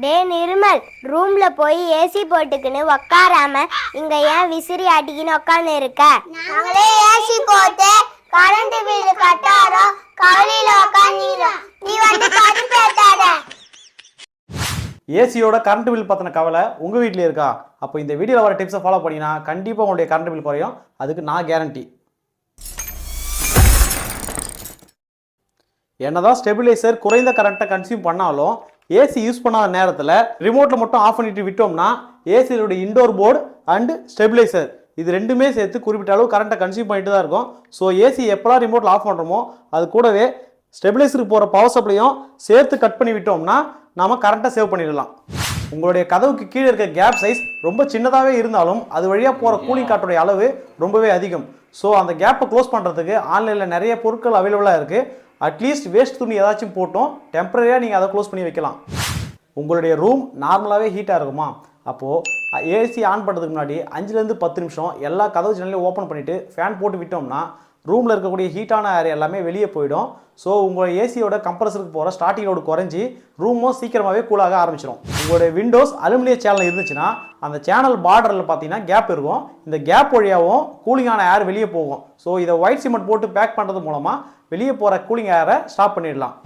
டே நிர்மல், ரூம்ல போய் ஏசி போட்டுக்கின்னு உக்காராம இங்க ஏன் விசிறி ஆட்டிக்கின்னு உட்காந்து இருக்க? நாங்களே ஏசி போட்டு கரண்ட் பில் கட்டாரோம், கவலையில உட்காந்துறோம். நீ வந்து கடுப்பேத்தாத. ஏசியோட கரண்ட் பில் பற்றின கவலை உங்கள் வீட்டில் இருக்கா? அப்போ இந்த வீடியோவில் வர டிப்ஸை ஃபாலோ பண்ணினா கண்டிப்பாக உங்களுடைய கரண்ட் பில் குறையும். அதுக்கு நான் கேரண்டி. என்னதான் ஸ்டெபிலைசர் குறைந்த கரண்ட்டை கன்சியூம் பண்ணாலும் ஏசி யூஸ் பண்ணாத நேரத்தில் ரிமோட்டில் மட்டும் ஆஃப் பண்ணிட்டு விட்டோம்னா ஏசியோடைய இண்டோர் போர்டு அண்டு ஸ்டெபிலைசர் இது ரெண்டுமே சேர்த்து குறிப்பிட்ட அளவு கரண்ட்டை கன்சியூம் பண்ணிட்டு தான் இருக்கும். ஸோ ஏசி எப்போலாம் ரிமோட்டில் ஆஃப் பண்ணுறோமோ அது கூடவே ஸ்டெபிலைசருக்கு போகிற பவர் சப்ளையும் சேர்த்து கட் பண்ணி விட்டோம்னா நாம் கரண்ட்டை சேவ் பண்ணிடலாம். உங்களுடைய கதவுக்கு கீழே இருக்க கேப் சைஸ் ரொம்ப சின்னதாகவே இருந்தாலும் அது வழியாக போகிற கூலிங் காற்றுடைய அளவு ரொம்பவே அதிகம். ஸோ அந்த கேப்பை க்ளோஸ் பண்ணுறதுக்கு ஆன்லைனில் நிறைய பொருட்கள் அவைலபிளாக இருக்குது. அட்லீஸ்ட் வேஸ்ட் துணி ஏதாச்சும் போட்டோம் டெம்பரரியாக நீங்கள் அதை க்ளோஸ் பண்ணி வைக்கலாம். உங்களுடைய ரூம் நார்மலாகவே ஹீட்டாக இருக்குமா? அப்போது ஏசி ஆன் பண்ணுறதுக்கு முன்னாடி 5லேருந்து 10 நிமிஷம் எல்லா கதவு ஜன்னலையும் ஓப்பன் பண்ணிவிட்டு ஃபேன் போட்டு விட்டோம்னா ரூமில் இருக்கக்கூடிய ஹீட்டான ஏர் எல்லாமே வெளியே போயிடும். ஸோ உங்களோட ஏசியோட கம்ப்ரஸருக்கு போகிற ஸ்டார்டிங் லோடு குறைஞ்சி ரூமும் சீக்கிரமாகவே கூலாக ஆரம்பிச்சிடும். உங்களுடைய விண்டோஸ் அலுமினிய சேனல் இருந்துச்சுன்னா அந்த சேனல் பார்டரில் பார்த்தீங்கன்னா கேப் இருக்கும். இந்த கேப் வழியாகவும் கூலிங்கான ஏர் வெளியே போகும். ஸோ இதை ஒயிட் சிமெண்ட் போட்டு பேக் பண்ணுறது மூலமாக வெளியே போகிற கூலிங் ஏரை ஸ்டாப் பண்ணிடலாம்.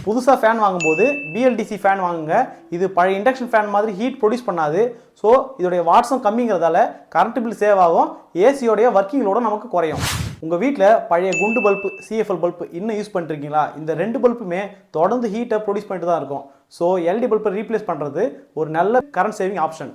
புதுசாக ஃபேன் வாங்கும்போது பிஎல்டிசி ஃபேன் வாங்குங்க. இது பழைய இண்டக்ஷன் ஃபேன் மாதிரி ஹீட் ப்ரொடியூஸ் பண்ணாது. ஸோ இதோடைய வாட்ஸும் கம்மிங்கிறதால கரண்ட் பில் சேவ் ஆகும், ஏசியோடைய ஒர்க்கிங் லோடும் நமக்கு குறையும். உங்கள் வீட்டில் பழைய குண்டு பல்பு சிஎஃப்எல் பல்பு இன்னும் யூஸ் பண்ணிருக்கீங்களா? இந்த 2 பல்புமே தொடர்ந்து ஹீட்டை ப்ரொடியூஸ் பண்ணிட்டு தான் இருக்கும். ஸோ எல்டி பல்பை ரீப்ளேஸ் பண்ணுறது ஒரு நல்ல கரண்ட் சேவிங் ஆப்ஷன்.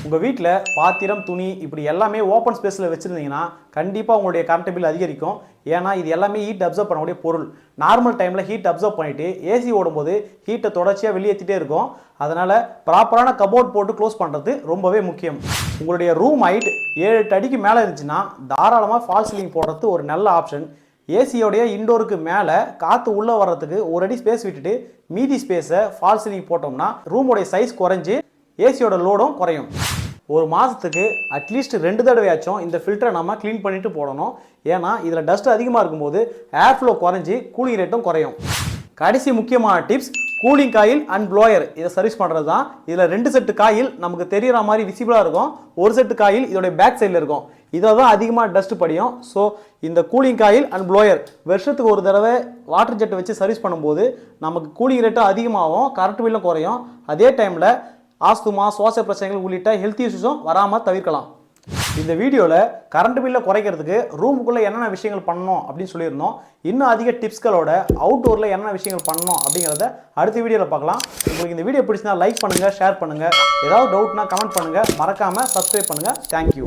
உங்கள் வீட்டில் பாத்திரம் துணி இப்படி எல்லாமே ஓப்பன் ஸ்பேஸில் வச்சுருந்தீங்கன்னா கண்டிப்பாக உங்களுடைய கரண்ட் பில் அதிகரிக்கும். ஏன்னா இது எல்லாமே ஹீட் அப்சர்வ் பண்ணக்கூடிய பொருள். நார்மல் டைமில் ஹீட் அப்சர்வ் பண்ணிவிட்டு ஏசி ஓடும்போது ஹீட்டை தொடர்ச்சியாக வெளியேற்றிட்டே இருக்கும். அதனால் ப்ராப்பரான கபோர்ட் போட்டு க்ளோஸ் பண்ணுறது ரொம்பவே முக்கியம். உங்களுடைய ரூம் ஹைட் 7-8 அடிக்கு மேலே இருந்துச்சுன்னா தாராளமாக ஃபால் சீலிங் போடுறது ஒரு நல்ல ஆப்ஷன். ஏசியோடைய இண்டோருக்கு மேலே காற்று உள்ளே வர்றதுக்கு 1 அடி ஸ்பேஸ் விட்டுட்டு மீதி ஸ்பேஸை ஃபால் சீலிங் போட்டோம்னா ரூமோடைய சைஸ் குறைஞ்சி ஏசியோட லோடும் குறையும். ஒரு மாதத்துக்கு அட்லீஸ்ட் 2 தடவையாச்சும் இந்த ஃபில்டரை நம்ம க்ளீன் பண்ணிவிட்டு போடணும். ஏன்னா இதில் டஸ்ட் அதிகமாக இருக்கும்போது ஏர் ஃப்ளோ குறைஞ்சி கூலிங் ரேட்டும் குறையும். கடைசி முக்கியமான tips cooling coil and blower இதை சர்வீஸ் பண்ணுறது தான். இதில் 2 செட்டு காயில் நமக்கு தெரிகிற மாதிரி விசிபிளாக இருக்கும். ஒரு செட்டு காயில் இதோடைய பேக் சைடில் இருக்கும். இதை தான் அதிகமாக டஸ்ட் படியும். ஸோ இந்த கூலிங் காயில் அண்ட் ப்ளோயர் வருஷத்துக்கு ஒரு தடவை வாட்டர் ஜெட்டை வச்சு சர்வீஸ் பண்ணும்போது நமக்கு கூலிங் ரேட்டும் அதிகமாகும், கரண்ட் பில்லும் குறையும். அதே டைமில் ஆஸ்துமா சுவாச பிரச்சனைகள் உள்ளிட்ட ஹெல்த் இஷ்யூஸும் வராமல் தவிர்க்கலாம். இந்த வீடியோவில் கரண்ட் பில்லை குறைக்கிறதுக்கு ரூமுக்குள்ளே என்னென்ன விஷயங்கள் பண்ணணும் அப்படின்னு சொல்லியிருந்தோம். இன்னும் அதிக டிப்ஸ்களோட அவுட்டோரில் என்னென்ன விஷயங்கள் பண்ணணும் அப்படிங்கிறத அடுத்த வீடியோவில் பார்க்கலாம். உங்களுக்கு இந்த வீடியோ பிடிச்சினா லைக் பண்ணுங்கள், ஷேர் பண்ணுங்கள். ஏதாவது டவுட்னா கமெண்ட் பண்ணுங்கள். மறக்காமல் சப்ஸ்கிரைப் பண்ணுங்கள். தேங்க்யூ.